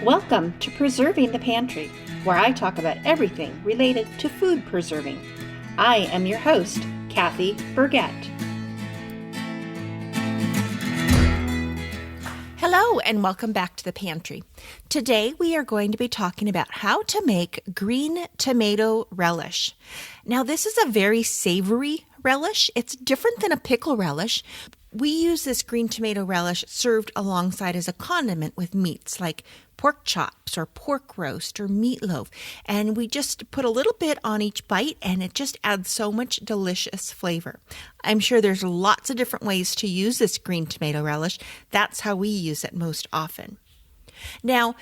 Welcome to Preserving the Pantry, where I talk about everything related to food preserving. I am your host, Kathy Burgett. Hello and welcome back to the pantry. Today we are going to be talking about how to make green tomato relish. Now this is a very savory relish. It's different than a pickle relish. We use this green tomato relish served alongside as a condiment with meats like pork chops or pork roast or meatloaf. And we just put a little bit on each bite and it just adds so much delicious flavor. I'm sure there's lots of different ways to use this green tomato relish. That's how we use it most often. Now,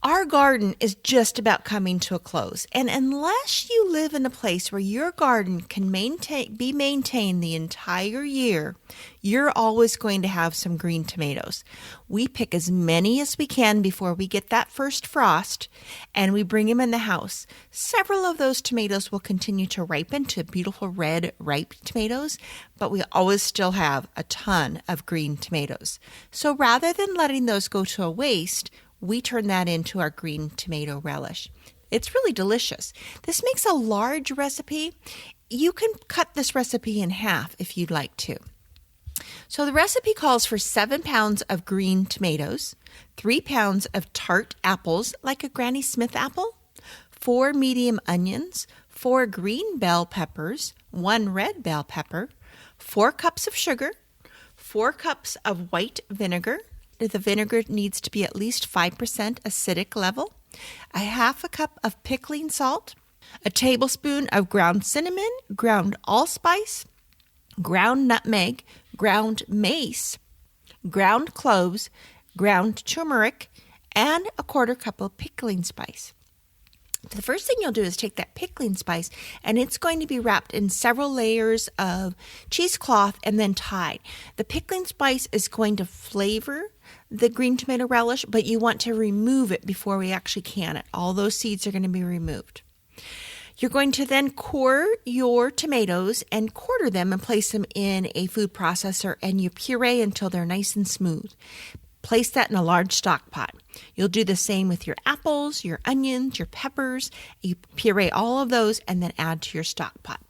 our garden is just about coming to a close, and unless you live in a place where your garden can be maintained the entire year, you're always going to have some green tomatoes. We pick as many as we can before we get that first frost, and we bring them in the house. Several of those tomatoes will continue to ripen to beautiful red, ripe tomatoes, but we always still have a ton of green tomatoes. So rather than letting those go to a waste, we turn that into our green tomato relish. It's really delicious. This makes a large recipe. You can cut this recipe in half if you'd like to. So the recipe calls for 7 pounds of green tomatoes, 3 pounds of tart apples like a Granny Smith apple, 4 medium onions, 4 green bell peppers, 1 red bell pepper, 4 cups of sugar, 4 cups of white vinegar. The vinegar needs to be at least 5% acidic level, a half a cup of pickling salt, a tablespoon of ground cinnamon, ground allspice, ground nutmeg, ground mace, ground cloves, ground turmeric, and a quarter cup of pickling spice. The first thing you'll do is take that pickling spice, and it's going to be wrapped in several layers of cheesecloth and then tied. The pickling spice is going to flavor the green tomato relish, but you want to remove it before we actually can it. All those seeds are going to be removed. You're going to then core your tomatoes and quarter them and place them in a food processor, and you puree until they're nice and smooth. Place that in a large stock pot. You'll do the same with your apples, your onions, your peppers. You puree all of those and then add to your stock pot.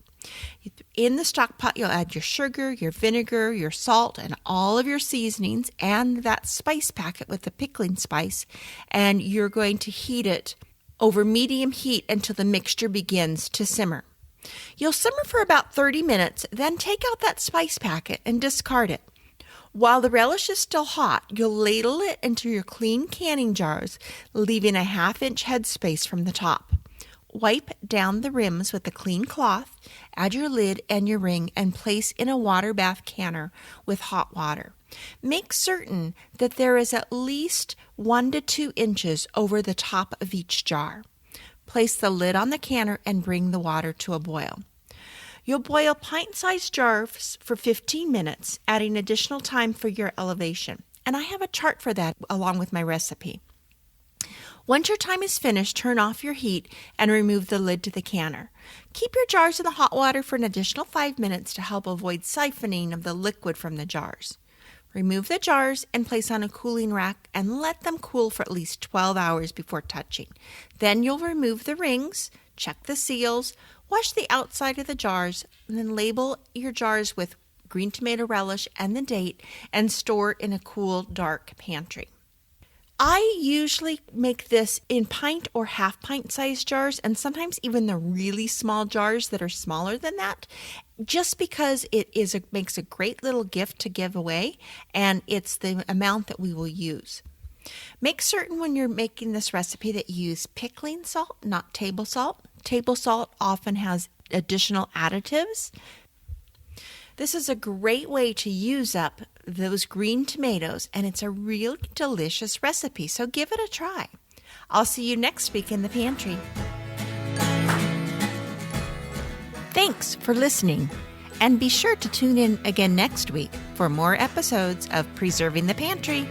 In the stock pot, you'll add your sugar, your vinegar, your salt, and all of your seasonings and that spice packet with the pickling spice. And you're going to heat it over medium heat until the mixture begins to simmer. You'll simmer for about 30 minutes, then take out that spice packet and discard it. While the relish is still hot, you'll ladle it into your clean canning jars, leaving a half-inch headspace from the top. Wipe down the rims with a clean cloth, add your lid and your ring, and place in a water bath canner with hot water. Make certain that there is at least 1 to 2 inches over the top of each jar. Place the lid on the canner and bring the water to a boil. You'll boil pint-sized jars for 15 minutes, adding additional time for your elevation. And I have a chart for that along with my recipe. Once your time is finished, turn off your heat and remove the lid to the canner. Keep your jars in the hot water for an additional 5 minutes to help avoid siphoning of the liquid from the jars. Remove the jars and place on a cooling rack and let them cool for at least 12 hours before touching. Then you'll remove the rings, check the seals, wash the outside of the jars, and then label your jars with green tomato relish and the date and store in a cool, dark pantry. I usually make this in pint or half pint size jars, and sometimes even the really small jars that are smaller than that, just because it makes a great little gift to give away, and it's the amount that we will use. Make certain when you're making this recipe that you use pickling salt, not table salt. Table salt often has additional additives. This is a great way to use up those green tomatoes, and it's a real delicious recipe, so give it a try. I'll see you next week in the pantry. Thanks for listening, and be sure to tune in again next week for more episodes of Preserving the Pantry.